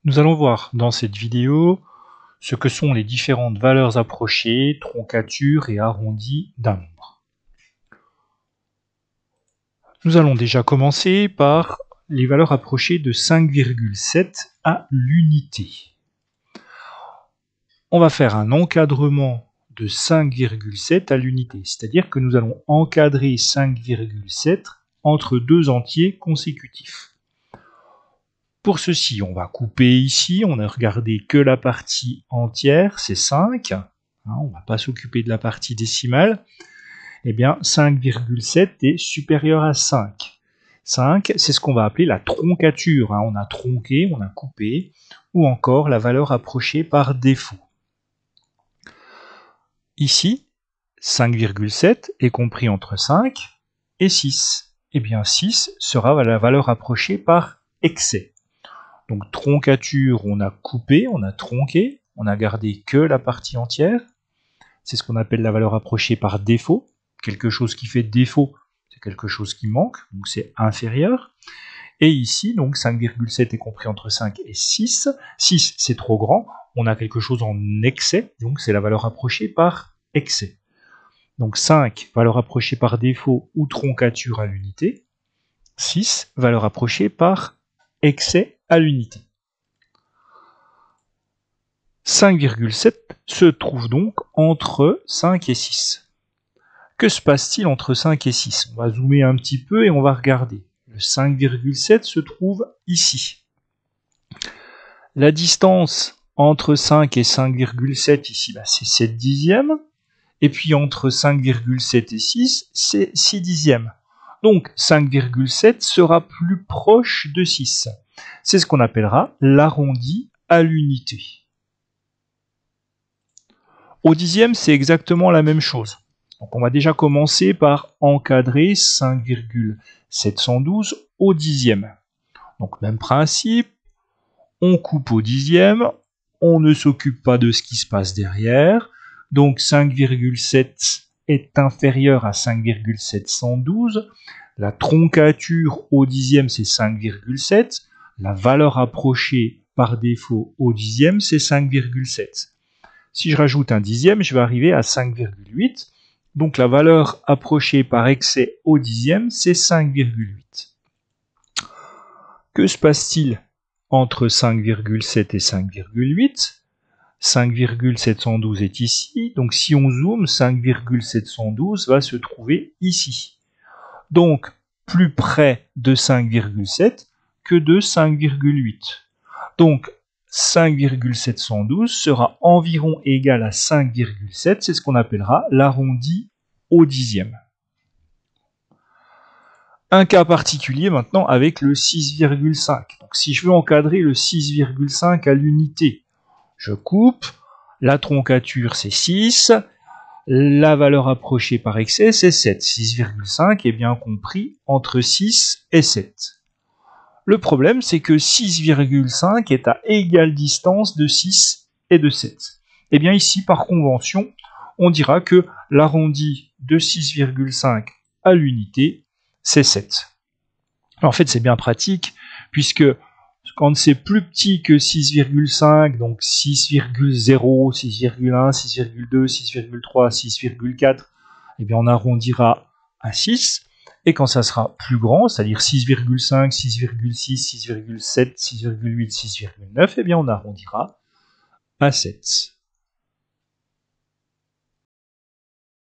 Nous allons voir dans cette vidéo ce que sont les différentes valeurs approchées, troncature et arrondi d'un nombre. Nous allons déjà commencer par les valeurs approchées de 5,7 à l'unité. On va faire un encadrement de 5,7 à l'unité, c'est-à-dire que nous allons encadrer 5,7 entre deux entiers consécutifs. Pour ceci, on va couper ici, on a regardé que la partie entière, c'est 5. On ne va pas s'occuper de la partie décimale. Eh bien, 5,7 est supérieur à 5. 5, c'est ce qu'on va appeler la troncature. On a tronqué, on a coupé, ou encore la valeur approchée par défaut. Ici, 5,7 est compris entre 5 et 6. Eh bien, 6 sera la valeur approchée par excès. Donc troncature, on a coupé, on a tronqué, on a gardé que la partie entière. C'est ce qu'on appelle la valeur approchée par défaut. Quelque chose qui fait défaut, c'est quelque chose qui manque, donc c'est inférieur. Et ici, donc 5,7 est compris entre 5 et 6. 6, c'est trop grand, on a quelque chose en excès, donc c'est la valeur approchée par excès. Donc 5, valeur approchée par défaut ou troncature à l'unité. 6, valeur approchée par excès à l'unité. 5,7 se trouve donc entre 5 et 6. Que se passe-t-il entre 5 et 6? On va zoomer un petit peu et on va regarder. Le 5,7 se trouve ici. La distance entre 5 et 5,7 ici, c'est 7 dixièmes. Et puis entre 5,7 et 6, c'est 6 dixièmes. Donc 5,7 sera plus proche de 6. C'est ce qu'on appellera l'arrondi à l'unité. Au dixième, c'est exactement la même chose. Donc on va déjà commencer par encadrer 5,712 au dixième. Donc même principe, on coupe au dixième, on ne s'occupe pas de ce qui se passe derrière. Donc 5,7 est inférieur à 5,712. La troncature au dixième, c'est 5,7. La valeur approchée par défaut au dixième, c'est 5,7. Si je rajoute un dixième, je vais arriver à 5,8. Donc la valeur approchée par excès au dixième, c'est 5,8. Que se passe-t-il entre 5,7 et 5,8 ? 5,712 est ici, donc si on zoome, 5,712 va se trouver ici. Donc plus près de 5,7 que de 5,8. Donc 5,712 sera environ égal à 5,7, c'est ce qu'on appellera l'arrondi au dixième. Un cas particulier maintenant avec le 6,5. Donc si je veux encadrer le 6,5 à l'unité, je coupe, la troncature c'est 6, la valeur approchée par excès c'est 7. 6,5 est bien compris entre 6 et 7. Le problème, c'est que 6,5 est à égale distance de 6 et de 7. Et bien ici, par convention, on dira que l'arrondi de 6,5 à l'unité, c'est 7. Alors, en fait, c'est bien pratique, puisque quand c'est plus petit que 6,5, donc 6,0, 6,1, 6,2, 6,3, 6,4, eh bien on arrondira à 6. Et quand ça sera plus grand, c'est-à-dire 6,5, 6,6, 6,7, 6,8, 6,9, eh bien on arrondira à 7.